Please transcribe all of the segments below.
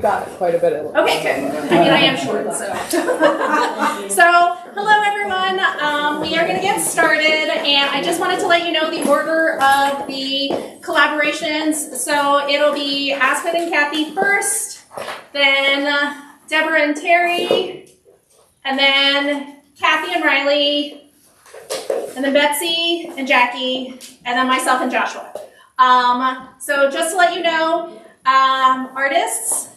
got quite a bit of it. Okay, good. I mean, I am short, so. So, hello everyone. We are going to get started, and I just wanted to let you know the order of the collaborations. So, it'll be Aspen and Kathy first, then Deborah and Terry, and then Kathy and Riley, and then Betsy and Jackie, and then myself and Joshua. So just to let you know, artists,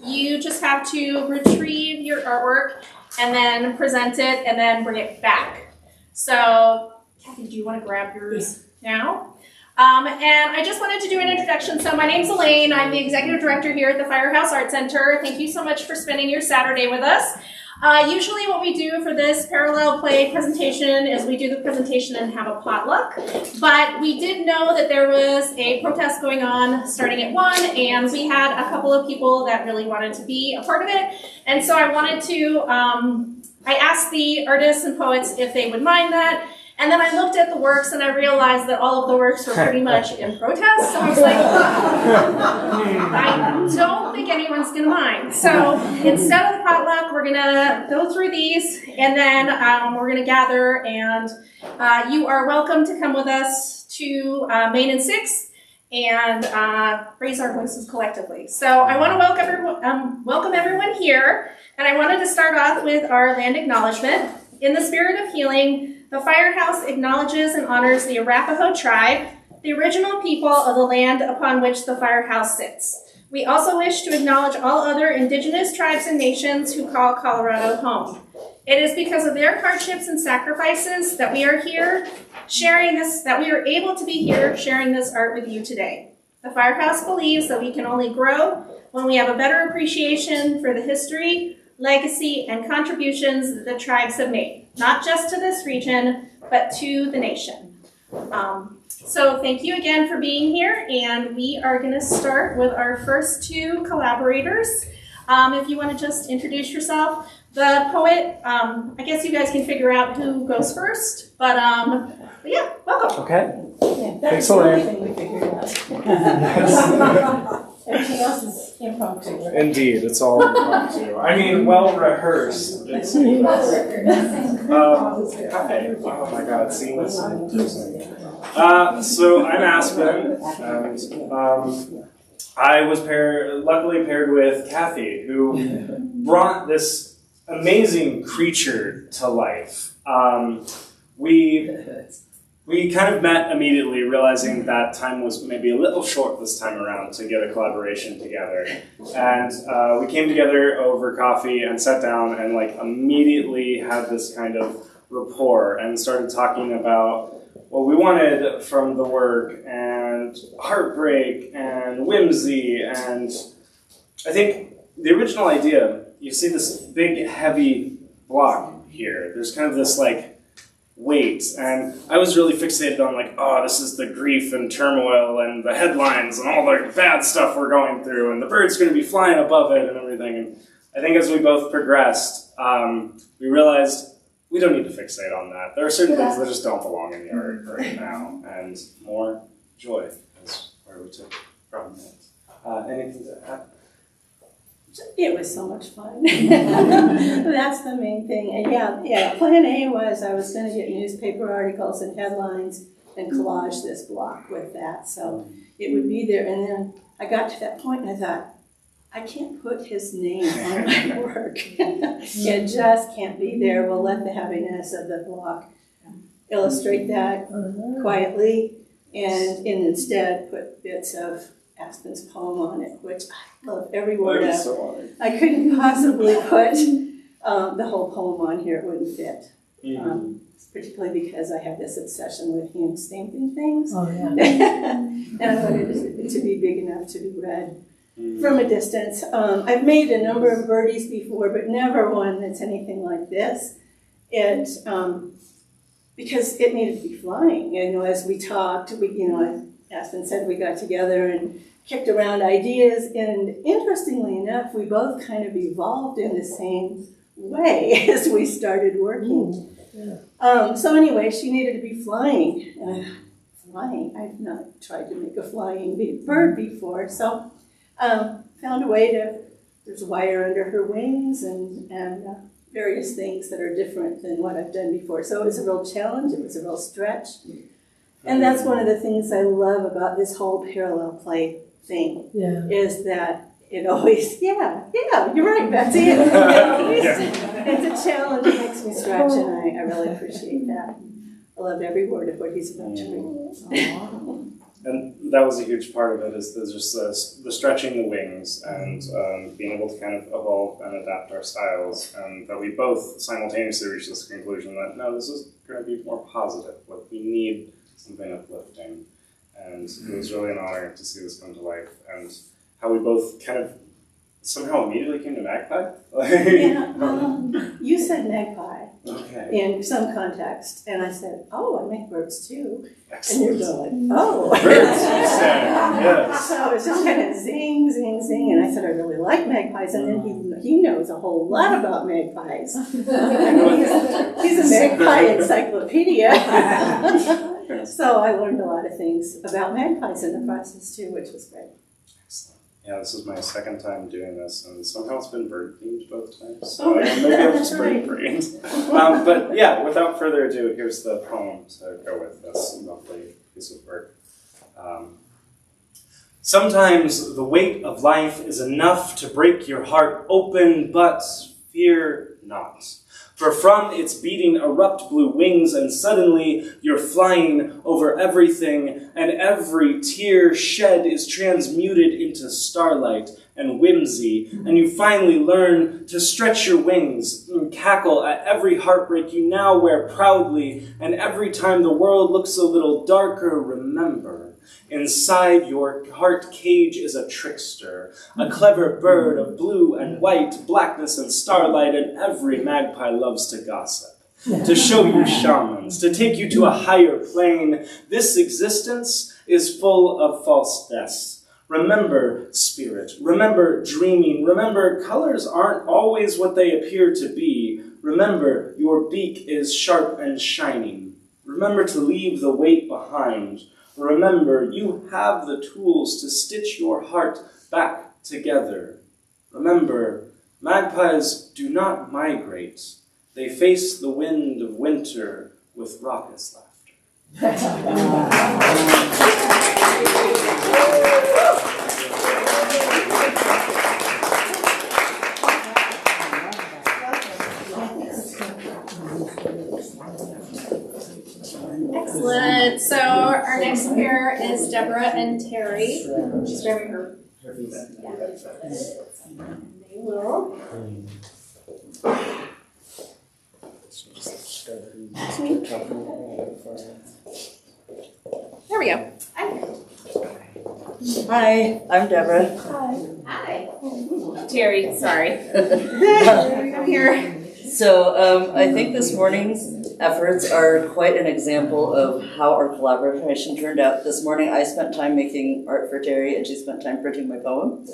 you just have to retrieve your artwork and then present it and then bring it back. So, Kathy, do you want to grab yours now? And I just wanted to do an introduction. So my name's Elaine. I'm the executive director here at the Firehouse Art Center. Thank you so much for spending your Saturday with us. Usually what we do for this parallel play presentation is we do the presentation and have a potluck. But we did know that there was a protest going on starting at 1, and we had a couple of people that really wanted to be a part of it. And so I wanted to, I asked the artists and poets if they would mind that. And then I looked at the works and I realized that all of the works were pretty much in protest. So I was like, I don't think anyone's going to mind. So instead of the potluck, we're going to go through these and then we're going to gather. And you are welcome to come with us to Main and 6th and raise our voices collectively. So I want to welcome everyone here. And I wanted to start off with our land acknowledgement. In the spirit of healing, the Firehouse acknowledges and honors the Arapaho tribe, the original people of the land upon which the Firehouse sits. We also wish to acknowledge all other indigenous tribes and nations who call Colorado home. It is because of their hardships and sacrifices that we are here sharing this, that we are able to be here sharing this art with you today. The Firehouse believes that we can only grow when we have a better appreciation for the history, legacy, and contributions that the tribes have made, not just to this region, but to the nation. So thank you again for being here, and we are going to start with our first two collaborators. If you want to just introduce yourself. The poet, I guess you guys can figure out who goes first, but yeah, welcome. Okay. Yeah, that's Thanks, the only Elaine. thing we figured out. Everything else is impromptu. Indeed, it's all impromptu. I mean, well rehearsed. It's hi. Oh my God, seeing this is interesting. So I'm Aspen, and I was luckily paired with Kathy, who brought this amazing creature to life. We kind of met immediately, realizing that time was maybe a little short this time around to get a collaboration together. And we came together over coffee and sat down and like immediately had this kind of rapport and started talking about what we wanted from the work and heartbreak and whimsy. And I think the original idea, you see this big heavy block here. There's kind of this like weight, and I was really fixated on like, oh, this is the grief and turmoil and the headlines and all the bad stuff we're going through, and the bird's going to be flying above it and everything. And I think as we both progressed, we realized we don't need to fixate on that. There are certain things that just don't belong in the art right now, and more joy is where we took from it. Anything to add? It was so much fun. That's the main thing. And yeah, plan A was I was going to get newspaper articles and headlines and collage this block with that. So it would be there. And then I got to that point and I thought, I can't put his name on my work. It just can't be there. We'll let the heaviness of the block illustrate that quietly and instead put bits of Aspen's poem on it, which I love every word of. So I couldn't possibly put the whole poem on here, it wouldn't fit. Particularly because I have this obsession with hand stamping things. Oh, yeah. And I wanted it to be big enough to be read from a distance. I've made a number of birdies before, but never one that's anything like this. Because it needed to be flying. As we talked, Aspen said we got together and kicked around ideas, and interestingly enough, we both kind of evolved in the same way as we started working. So anyway, she needed to be flying. Flying, I've not tried to make a flying bird before, so found a way to, there's wire under her wings and various things that are different than what I've done before. So it was a real challenge, it was a real stretch. And that's one of the things I love about this whole parallel play thing, is that it always, you're right, Betsy. It's a challenge, it makes me stretch, and I really appreciate that. I love every word of what he's about to read. And that was a huge part of it, is just the stretching the wings and being able to kind of evolve and adapt our styles, and that we both simultaneously reached this conclusion that, no, this is going to be more positive. Like, we need something uplifting. And it was really an honor to see this come to life, and how we both kind of somehow immediately came to Magpie. You said magpie in some context, and I said, oh, I make birds too. Excellent. And you're going, oh. Birds, you said, yes. So it's just kind of zing, zing, zing, and I said, I really like magpies, and then he knows a whole lot about magpies. He's a magpie encyclopedia. So I learned a lot of things about magpies in the process too, which was great. Excellent. Yeah, this is my second time doing this, and somehow it's been bird themed both times. So maybe I'm just bird brained. But yeah, without further ado, here's the poem to go with this lovely piece of work. Sometimes the weight of life is enough to break your heart open, but fear not. For from its beating erupt blue wings, and suddenly you're flying over everything, and every tear shed is transmuted into starlight and whimsy, and you finally learn to stretch your wings and cackle at every heartbreak you now wear proudly, and every time the world looks a little darker, remember, inside your heart cage is a trickster, a clever bird of blue and white, blackness and starlight, and every magpie loves to gossip, to show you shamans, to take you to a higher plane. This existence is full of false deaths. Remember spirit, remember dreaming, remember colors aren't always what they appear to be. Remember your beak is sharp and shining. Remember to leave the weight behind. Remember, you have the tools to stitch your heart back together. Remember, magpies do not migrate. They face the wind of winter with raucous laughter. Excellent. So our next pair is Deborah and Terry. She's grabbing her. Yeah. They will. There we go. Hi, I'm Deborah. Hi. Terry, sorry. I'm here. So I think this morning's efforts are quite an example of how our collaboration turned out. This morning I spent time making art for Terry, and she spent time printing my poem.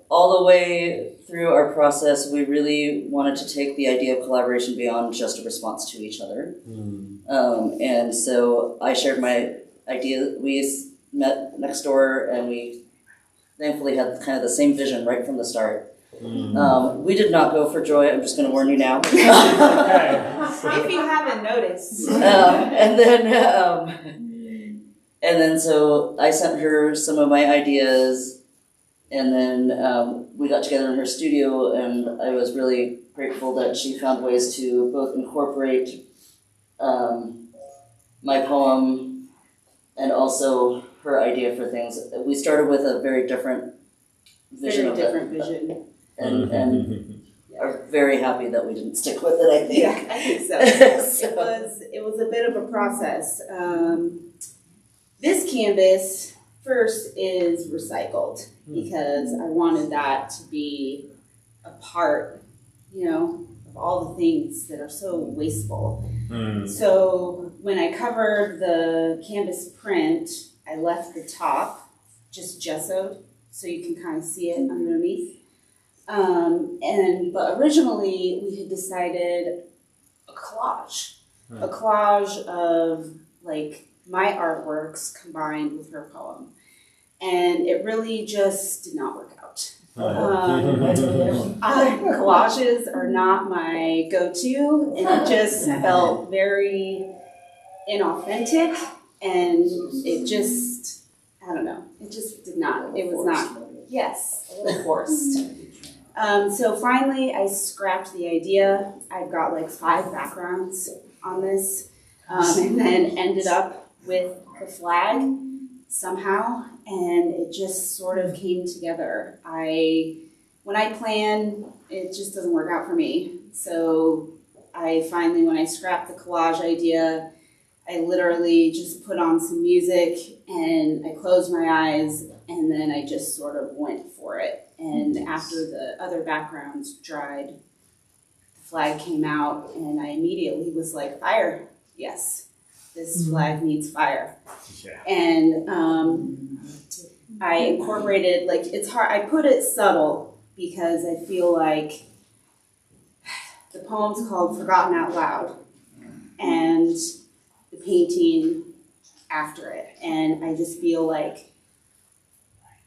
All the way through our process, we really wanted to take the idea of collaboration beyond just a response to each other. And so I shared my idea. We met next door, and we thankfully had kind of the same vision right from the start. We did not go for joy. I'm just going to warn you now. If you haven't noticed. And then so I sent her some of my ideas, and then we got together in her studio, and I was really grateful that she found ways to both incorporate my poem and also her idea for things. We started with a very different vision vision. And are very happy that we didn't stick with it, I think. Yeah, I think so. It was a bit of a process. This canvas first is recycled because I wanted that to be a part, of all the things that are so wasteful. So when I covered the canvas print, I left the top just gessoed so you can kind of see it underneath. But originally we had decided a collage of like my artworks combined with her poem. and it really just did not work out. Collages are not my go-to, and it just felt very inauthentic, and it just, I don't know, it just did not, it was not, yes, a little forced. So finally I scrapped the idea. I've got like 5 backgrounds on this, and then ended up with the flag somehow, and it just sort of came together. When I plan, it just doesn't work out for me. So I finally, when I scrapped the collage idea, I literally just put on some music and I closed my eyes and then I just sort of went for it. And after the other backgrounds dried, the flag came out and I immediately was like, fire, yes, this flag needs fire. Yeah. And I incorporated, like, it's hard, I put it subtle because I feel like the poem's called Forgotten Out Loud, and the painting after it. And I just feel like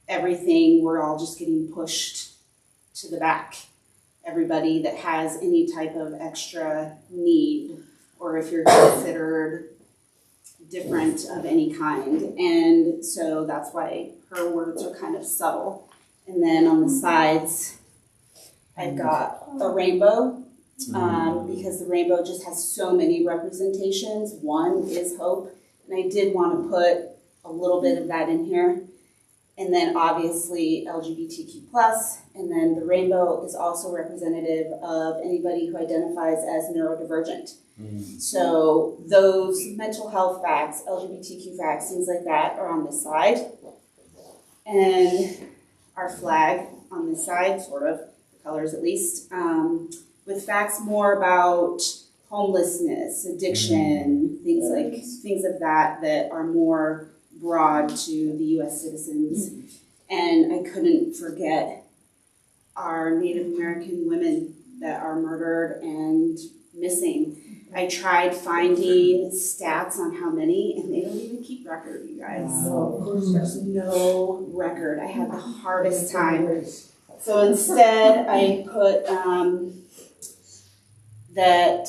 everything, we're all just getting pushed to the back. Everybody that has any type of extra need, or if you're considered different of any kind. And so that's why her words are kind of subtle. And then on the sides, I've got a rainbow, because the rainbow just has so many representations. One is hope, and I did want to put a little bit of that in here. And then obviously LGBTQ+, and then the rainbow is also representative of anybody who identifies as neurodivergent. So those mental health facts, LGBTQ facts, things like that are on this side. And our flag on this side, sort of, the colors at least, with facts more about homelessness, addiction, things of that are more broad to the U.S. citizens. And I couldn't forget our Native American women that are murdered and missing. I tried finding stats on how many, and they don't even keep record, you guys. There's no record. I had the hardest time. So instead, I put that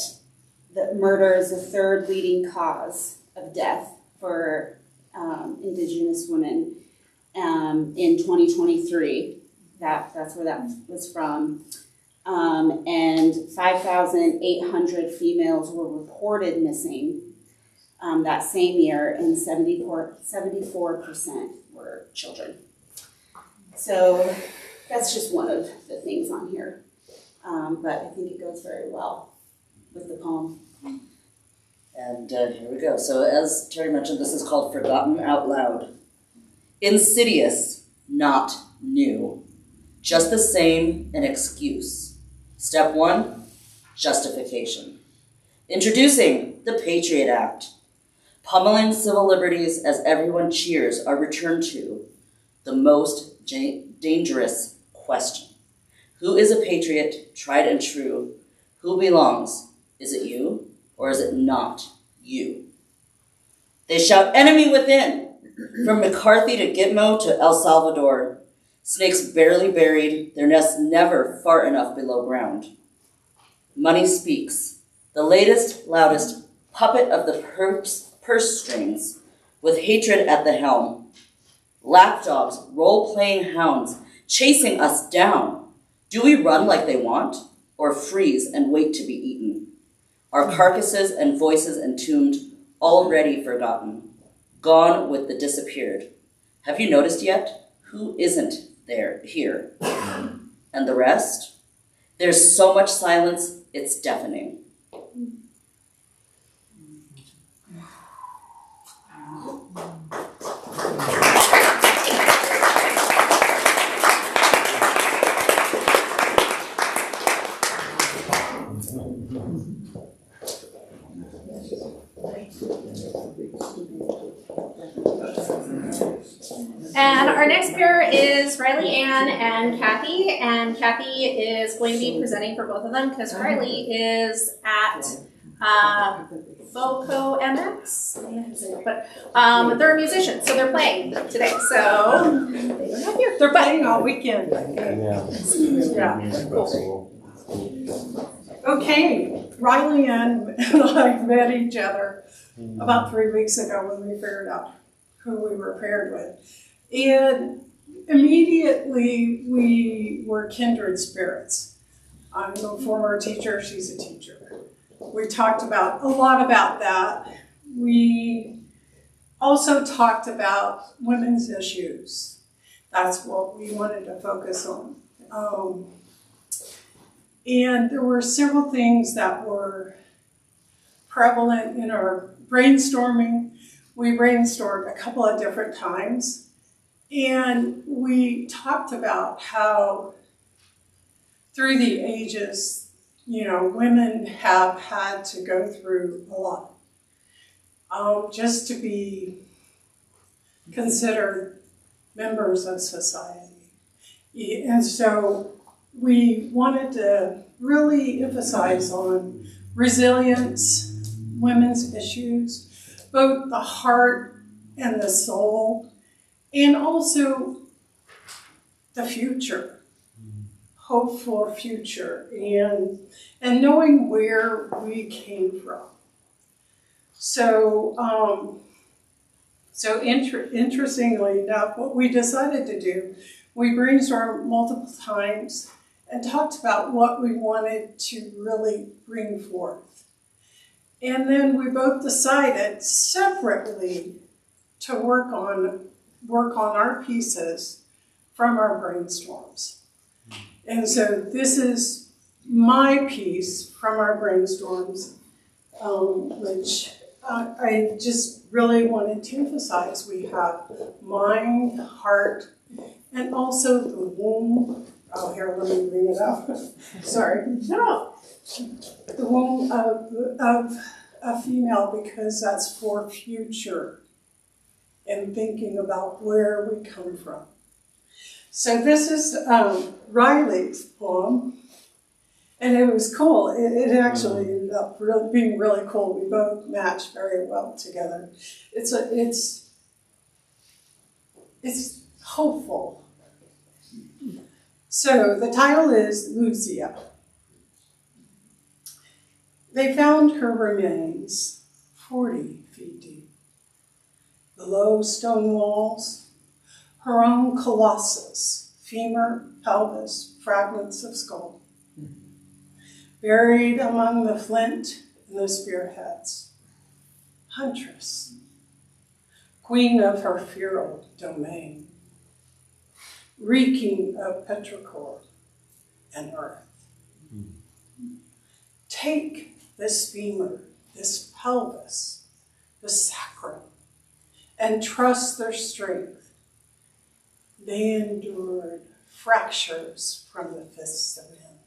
murder is the 3rd leading cause of death for Indigenous women in 2023. That's where that was from. And 5,800 females were reported missing that same year, and 74% were children. So that's just one of the things on here. But I think it goes very well with the poem. And here we go. So as Terry mentioned, this is called Forgotten Out Loud. Insidious, not new. Just the same, an excuse. Step 1, justification. Introducing the Patriot Act. Pummeling civil liberties as everyone cheers are returned to the most dangerous question. Who is a patriot, tried and true? Who belongs? Is it you, or is it not you? They shout, enemy within! From McCarthy to Gitmo to El Salvador. Snakes barely buried, their nests never far enough below ground. Money speaks, the latest, loudest puppet of the purse strings, with hatred at the helm. Lapdogs, role-playing hounds, chasing us down. Do we run like they want, or freeze and wait to be eaten? Our carcasses and voices entombed, already forgotten, gone with the disappeared. Have you noticed yet? Who isn't there here? And the rest? There's so much silence, it's deafening. And our next pair is Riley Ann and Kathy. And Kathy is going to be presenting for both of them because Riley is at Voco MX. But they're musicians, so they're playing today. So they're not here. They're playing all weekend. Yeah. Cool. Okay, Riley and I met each other about 3 weeks ago when we figured out who we were paired with. And immediately we were kindred spirits. I'm a former teacher, she's a teacher. We talked about a lot about that. We also talked about women's issues. That's what we wanted to focus on. And there were several things that were prevalent in our brainstorming. We brainstormed a couple of different times. And we talked about how through the ages, women have had to go through a lot just to be considered members of society. And so we wanted to really emphasize on resilience, women's issues, both the heart and the soul, and also the future, hope for future, and knowing where we came from. So, interestingly enough, what we decided to do, we brainstormed multiple times and talked about what we wanted to really bring forth. And then we both decided separately to work on our pieces from our brainstorms. And so this is my piece from our brainstorms, which I just really wanted to emphasize. We have mind, heart, and also the womb. Oh, here, let me bring it up. Sorry. No. The womb of a female, because that's for future and thinking about where we come from. So this is Riley's poem, and it was cool. It actually ended up being really cool. We both matched very well together. It's hopeful. So the title is Lucia. They found her remains 40 feet deep. Below stone walls, her own colossus, femur, pelvis, fragments of skull. Buried among the flint and the spearheads. Huntress, queen of her feral domain. Reeking of petrichor and earth. Take this femur, this pelvis, the sacrum, and trust their strength. They endured fractures from the fists of men,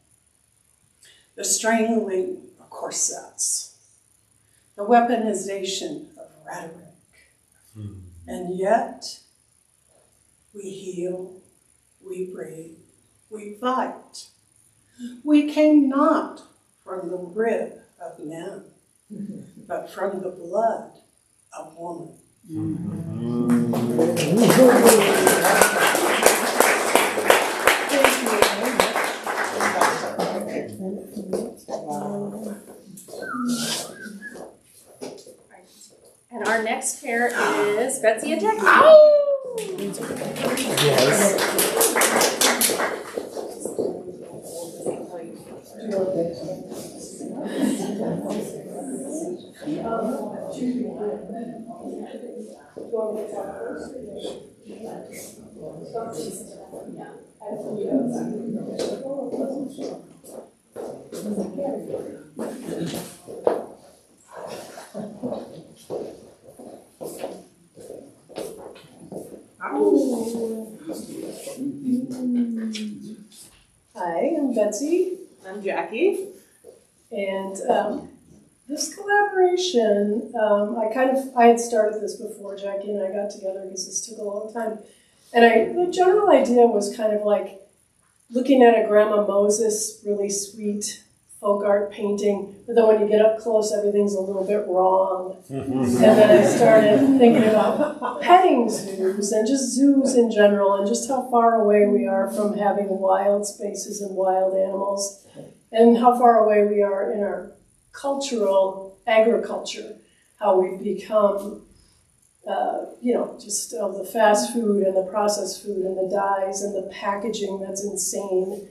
the strangling of corsets, the weaponization of rhetoric, and yet we heal. We breathe, we fight. We came not from the rib of man, but from the blood of woman. And our next pair is Betsy and Jackie. Hi, I'm Betsy. I'm Jackie. And this collaboration, I had started this before Jackie and I got together because this took a long time. And the general idea was kind of like looking at a Grandma Moses, really sweet, folk art painting, but then when you get up close, everything's a little bit wrong. And then I started thinking about petting zoos and just zoos in general and just how far away we are from having wild spaces and wild animals and how far away we are in our cultural agriculture, how we've become just the fast food and the processed food and the dyes and the packaging that's insane.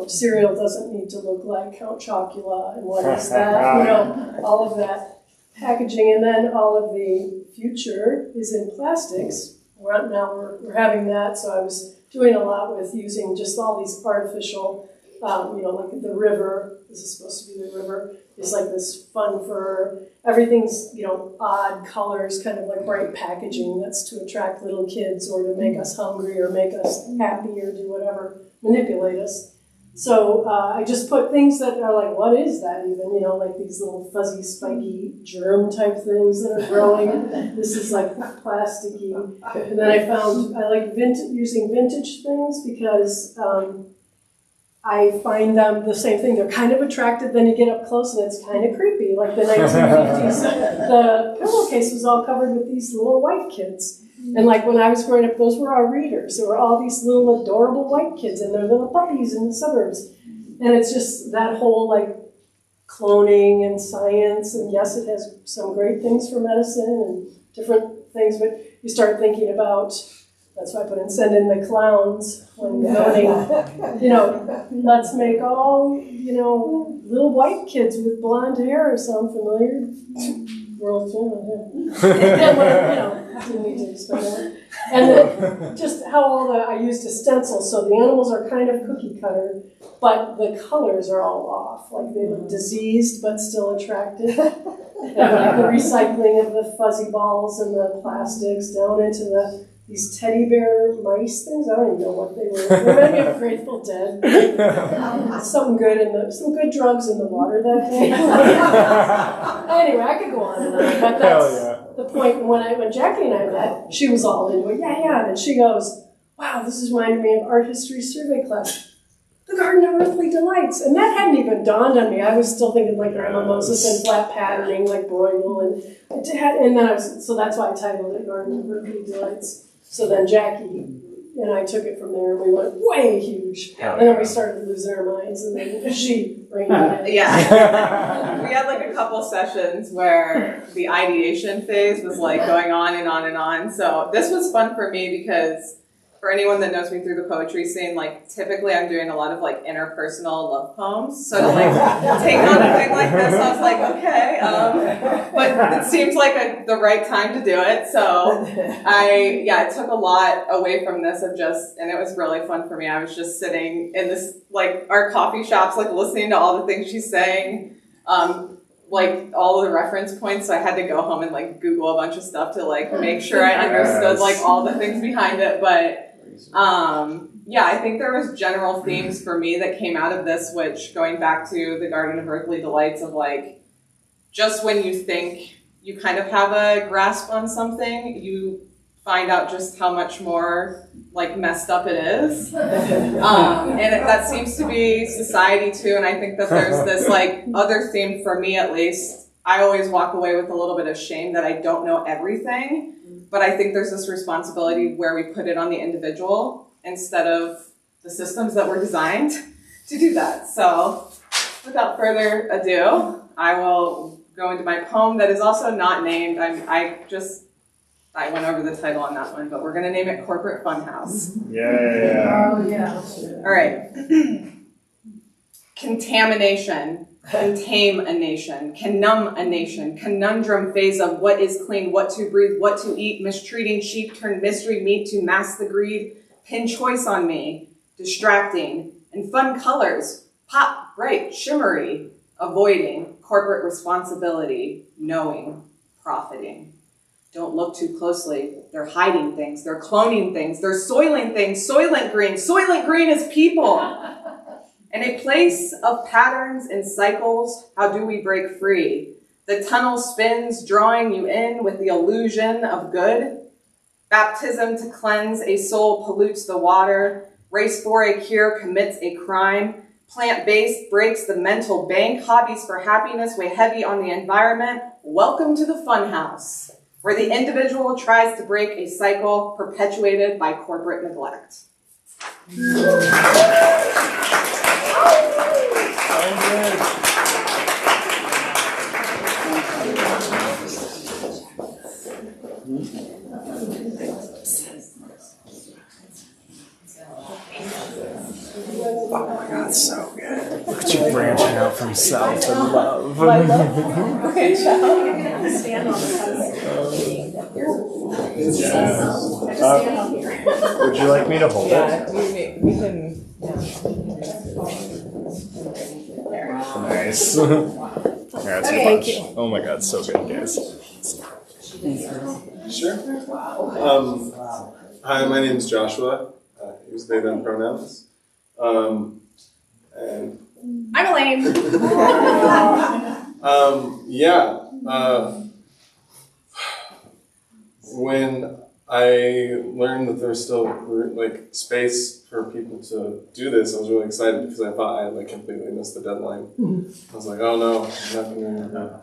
Cereal doesn't need to look like Count Chocula, and what is that? All of that packaging, and then all of the future is in plastics. We're having that, so I was doing a lot with using just all these artificial, like the river. This is supposed to be the river. It's like this fun fur. Everything's, odd colors, kind of like bright packaging that's to attract little kids or to make us hungry or make us happy or do whatever, manipulate us. So I just put things that are like, what is that even? Like these little fuzzy, spiky germ type things that are growing. This is like plasticky. And then I found I like using vintage things because I find them the same thing. They're kind of attractive, then you get up close and it's kind of creepy. Like the 1950s, the pillowcase was all covered with these little white kids. And like when I was growing up, those were our readers. There were all these little adorable white kids and their little puppies in the suburbs. And it's just that whole like cloning and science. And yes, it has some great things for medicine and different things, but you start thinking about, that's why I put in send in the clowns when voting. Let's make all, little white kids with blonde hair. Sound familiar? World didn't need to explain that. And then just how I used a stencil, so the animals are kind of cookie cutter, but the colors are all off. Like they look diseased but still attractive. And like the recycling of the fuzzy balls and the plastics down into these teddy bear mice things. I don't even know what they were. They reminded me of Grateful Dead. Some good drugs in the water that day. Anyway, I could go on and on, but that's the point. When Jackie and I met, she was all into it. Yeah, and she goes, "Wow, this is reminding me of art history survey class. The Garden of Earthly Delights," and that hadn't even dawned on me. I was still thinking like Grandma Moses and flat patterning like Broigle, and then so that's why I titled it Garden of Earthly Delights. So then Jackie and I took it from there, and we went way huge. And then we started losing our minds, and then she reined it in. Yeah. We had like a couple sessions where the ideation phase was like going on and on and on. So this was fun for me because for anyone that knows me through the poetry scene, like typically I'm doing a lot of like interpersonal love poems. So to like take on a thing like this, I was like, okay, but it seems like the right time to do it. So it took a lot away from this and it was really fun for me. I was just sitting in this, like our coffee shops, like listening to all the things she's saying, like all the reference points. So I had to go home and like Google a bunch of stuff to like make sure I understood like all the things behind it. But I think there was general themes for me that came out of this, which going back to the Garden of Earthly Delights of like, just when you think you kind of have a grasp on something, you find out just how much more like messed up it is. That seems to be society too. And I think that there's this like other theme for me, at least. I always walk away with a little bit of shame that I don't know everything. But I think there's this responsibility where we put it on the individual instead of the systems that were designed to do that. So without further ado, I will go into my poem that is also not named. I went over the title on that one, but we're going to name it Corporate Funhouse. Yeah. Oh, yeah. All right. Contamination. Can tame a nation, can numb a nation, conundrum phase of what is clean, what to breathe, what to eat, mistreating sheep turned mystery meat to mask the greed, pin choice on me, distracting, and fun colors, pop, bright, shimmery, avoiding, corporate responsibility, knowing, profiting. Don't look too closely, they're hiding things, they're cloning things, they're soiling things, Soylent Green is people. In a place of patterns and cycles, how do we break free? The tunnel spins, drawing you in with the illusion of good. Baptism to cleanse a soul pollutes the water. Race for a cure commits a crime. Plant-based breaks the mental bank. Hobbies for happiness weigh heavy on the environment. Welcome to the Funhouse, where the individual tries to break a cycle perpetuated by corporate neglect. Oh my God, so good. Look at you branching out from self and love. Stand on Would you like me to hold it? We can. Nice. Yeah, thank you. Oh my God, so good, guys. Sure. Hi, my name is Joshua. Use they, them pronouns. And I'm Elaine. when I learned that there's still like space for people to do this, I was really excited because I thought I had like completely missed the deadline. I was like, oh no, I'm not going to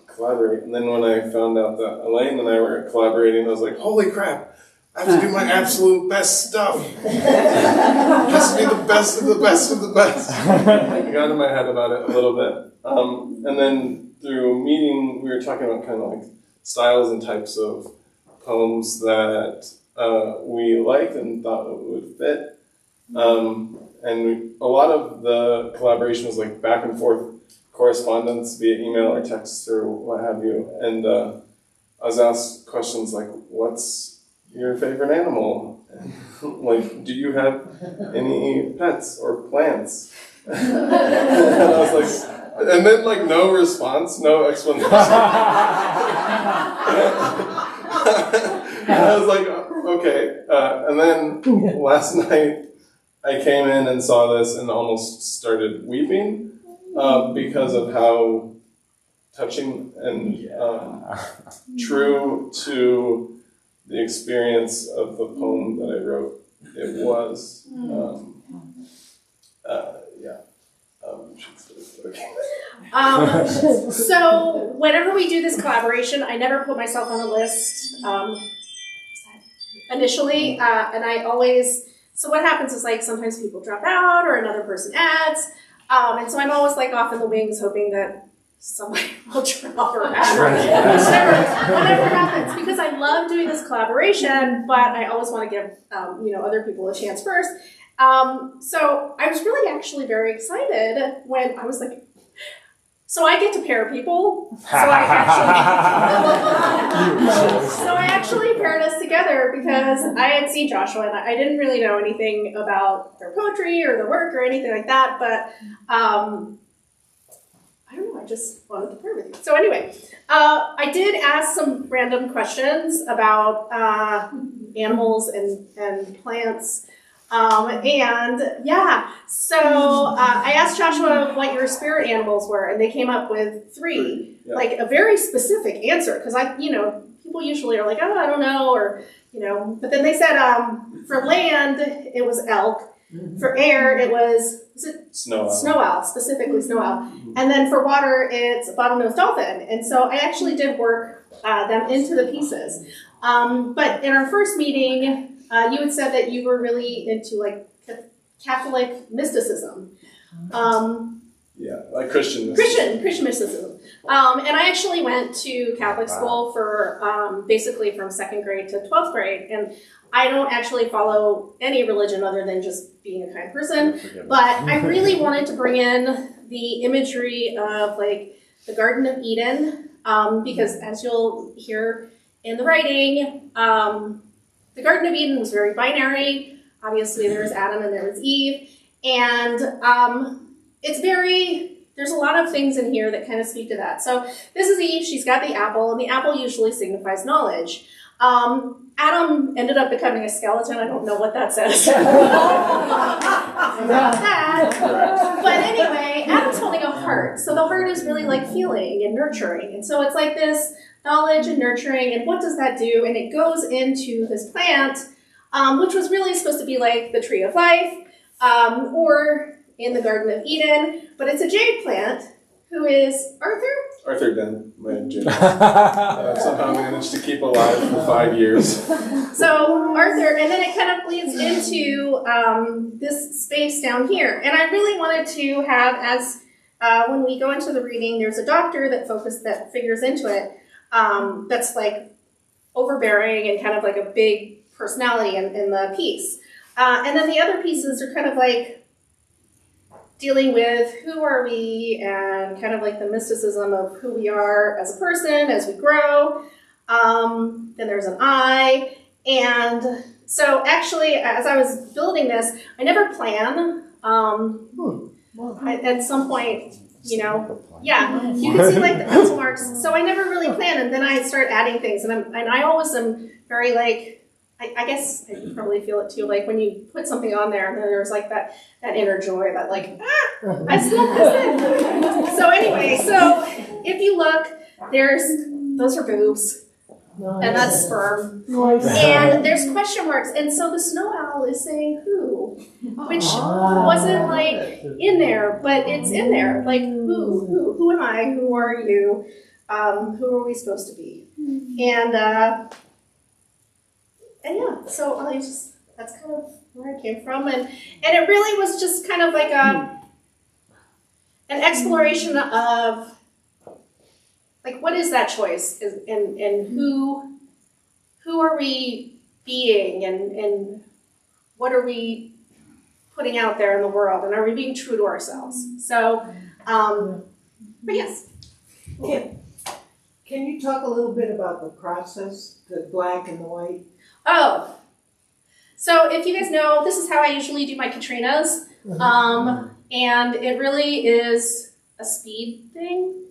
collaborate. And then when I found out that Elaine and I were collaborating, I was like, holy crap, I have to do my absolute best stuff. It has to be the best of the best of the best. I got in my head about it a little bit. And then through meeting, we were talking about kind of like styles and types of poems that we liked and thought would fit. A lot of the collaboration was like back and forth correspondence via email or text or what have you. And I was asked questions like, what's your favorite animal? Like, do you have any pets or plants? And I was like, and then like no response, no explanation. And I was like, okay. And then last night I came in and saw this and almost started weeping because of how touching and true to the experience of the poem that I wrote it was. So whenever we do this collaboration, I never put myself on a list initially, and I always, so what happens is like sometimes people drop out or another person adds, and so I'm always like off in the wings hoping that somebody will drop or add. Whatever happens, because I love doing this collaboration, but I always want to give other people a chance first. So I was really actually very excited when I was like, so I get to pair people. So I actually paired us together because I had seen Joshua and I didn't really know anything about their poetry or their work or anything like that, but I don't know, I just wanted to pair with you. So anyway, I did ask some random questions about animals and plants. So I asked Joshua what your spirit animals were, and they came up with 3, like a very specific answer, because people usually are like, oh, I don't know, or, but then they said for land, it was elk, for air, it was snow owl, specifically snow owl, and then for water, it's bottlenose dolphin, and so I actually did work them into the pieces. But in our first meeting, you had said that you were really into like Catholic mysticism. Like Christian mysticism. Christian mysticism. And I actually went to Catholic school for basically from 2nd grade to 12th grade. And I don't actually follow any religion other than just being a kind person. But I really wanted to bring in the imagery of like the Garden of Eden, because as you'll hear in the writing, the Garden of Eden was very binary. Obviously, there was Adam and there was Eve. And there's a lot of things in here that kind of speak to that. So this is Eve. She's got the apple, and the apple usually signifies knowledge. Adam ended up becoming a skeleton. I don't know what that says. But anyway, Adam's holding a heart. So the heart is really like feeling and nurturing. And so it's like this knowledge and nurturing, and what does that do? And it goes into this plant, which was really supposed to be like the tree of life, or in the Garden of Eden, but it's a jade plant. Who is Arthur? Arthur Dent, my jade. Somehow managed to keep alive for 5 years. So Arthur, and then it kind of leads into this space down here. And I really wanted to have, as when we go into the reading, there's a doctor that figures into it, that's like overbearing and kind of like a big personality in the piece. And then the other pieces are kind of like dealing with who are we and kind of like the mysticism of who we are as a person as we grow. Then there's an I. And so actually, as I was building this, I never plan. At some point, you can see like the pencil marks. So I never really plan, and then I start adding things. And I always am very like, I guess you probably feel it too, like when you put something on there, and then there's like that inner joy that like, I snuck this in. So anyway, so if you look, those are boobs. Nice. And that's sperm. Nice. And there's question marks. And so the snow owl is saying who, which wasn't like in there, but it's in there. Like who am I? Who are you? Who are we supposed to be? And yeah, so that's kind of where I came from. And it really was just kind of like an exploration of like, what is that choice? And who are we being? And what are we putting out there in the world? And are we being true to ourselves? So, but yes. Can you talk a little bit about the process, the black and the white? Oh, so if you guys know, this is how I usually do my Katrinas. And it really is a speed thing.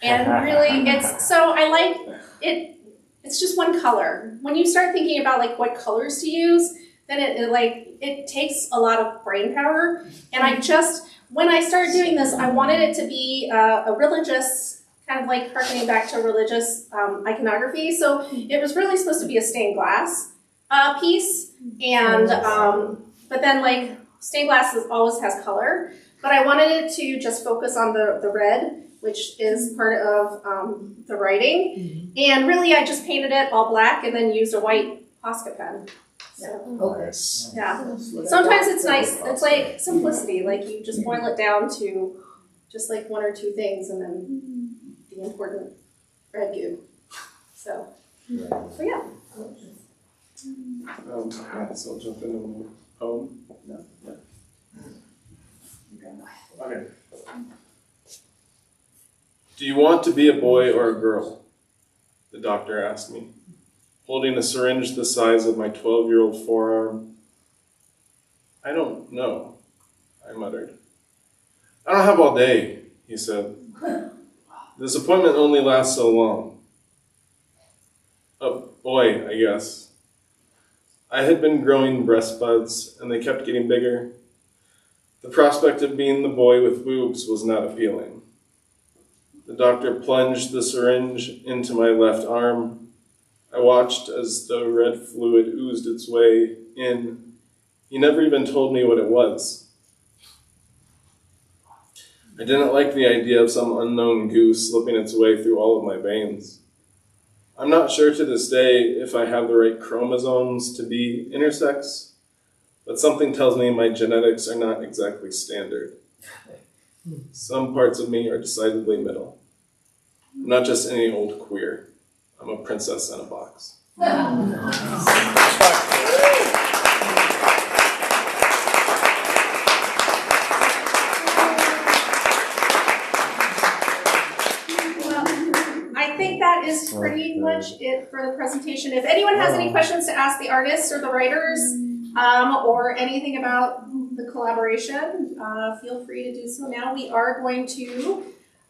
And really, I like it. It's just one color. When you start thinking about like what colors to use, then it takes a lot of brain power. And when I started doing this, I wanted it to be a religious, kind of like harkening back to religious iconography. So it was really supposed to be a stained glass piece. And, but then like stained glass always has color. But I wanted it to just focus on the red, which is part of the writing. And really, I just painted it all black and then used a white Posca pen. So, yeah. Sometimes it's nice. It's like simplicity. Like you just boil it down to just like one or two things and then the important red goo. So yeah. So I'll jump into a poem. No. Okay. Do you want to be a boy or a girl? The doctor asked me, holding a syringe the size of my 12-year-old forearm. I don't know, I muttered. I don't have all day, he said. This appointment only lasts so long. A boy, I guess. I had been growing breast buds, and they kept getting bigger. The prospect of being the boy with boobs was not appealing. The doctor plunged the syringe into my left arm. I watched as the red fluid oozed its way in. He never even told me what it was. I didn't like the idea of some unknown goo slipping its way through all of my veins. I'm not sure to this day if I have the right chromosomes to be intersex, but something tells me my genetics are not exactly standard. Some parts of me are decidedly middle. I'm not just any old queer. I'm a princess in a box. I think that is pretty much it for the presentation. If anyone has any questions to ask the artists or the writers, or anything about the collaboration, feel free to do so now. We are going to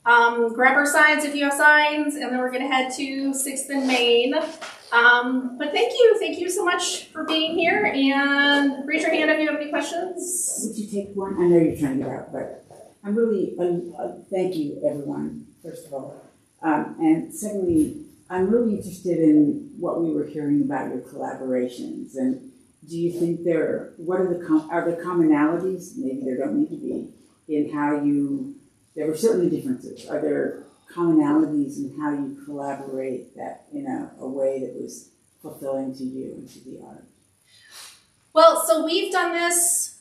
grab our signs if you have signs, and then we're going to head to 6th and Main. But thank you so much for being here, and raise your hand if you have any questions. Would you take one? I know you're trying to get out, but I'm really, thank you everyone, first of all. And secondly, I'm really interested in what we were hearing about your collaborations and do you think what are the commonalities, maybe there don't need to be, in how there were certainly differences. Are there commonalities in how you collaborate that in a way that was fulfilling to you and to the art? Well, so we've done this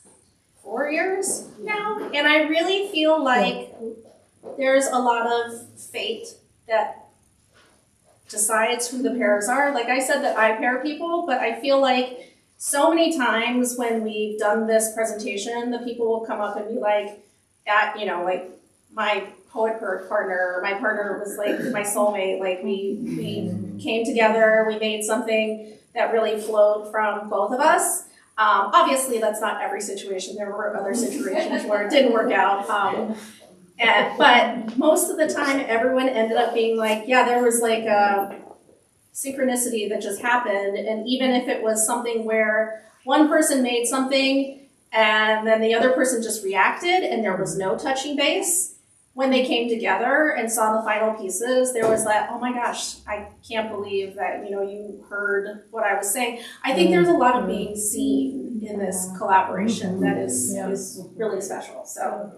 4 years now, and I really feel like there's a lot of fate that decides who the pairs are. Like I said that I pair people, but I feel like so many times when we've done this presentation, the people will come up and be like, like my poet partner, my partner was like my soulmate, like we came together, we made something that really flowed from both of us. Obviously that's not every situation, there were other situations where it didn't work out. But most of the time everyone ended up being like, yeah, there was like a synchronicity that just happened, and even if it was something where one person made something and then the other person just reacted and there was no touching base, when they came together and saw the final pieces, there was that, oh my gosh, I can't believe that, you heard what I was saying. I think there's a lot of being seen in this collaboration that is really special. So,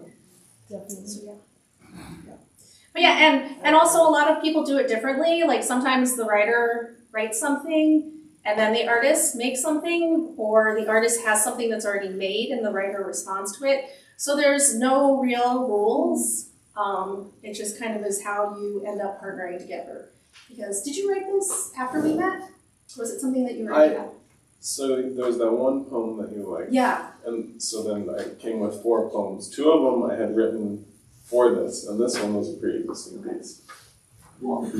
But yeah, and also a lot of people do it differently. Like sometimes the writer writes something and then the artist makes something, or the artist has something that's already made and the writer responds to it. So there's no real rules. It just kind of is how you end up partnering together. Because did you write this after we met? Was it something that you wrote? So there was that one poem that you liked. Yeah. And so then I came with 4 poems. 2 of them I had written for this, and this one was a pre-existing piece. Cool.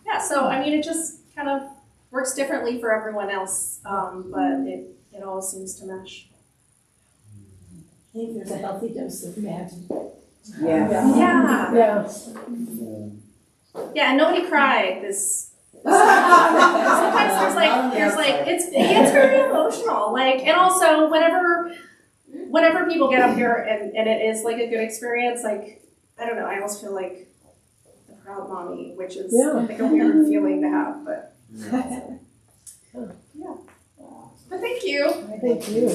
Yeah, so I mean, it just kind of works differently for everyone else, but it all seems to mesh. I think there's a healthy dose of magic. Yeah. Yeah, and nobody cried this. Sometimes there's like it gets very emotional. Like, and also whenever people get up here and it is like a good experience, like I don't know, I almost feel like a proud mommy, which is like a weird feeling to have, but yeah. But thank you. Thank you.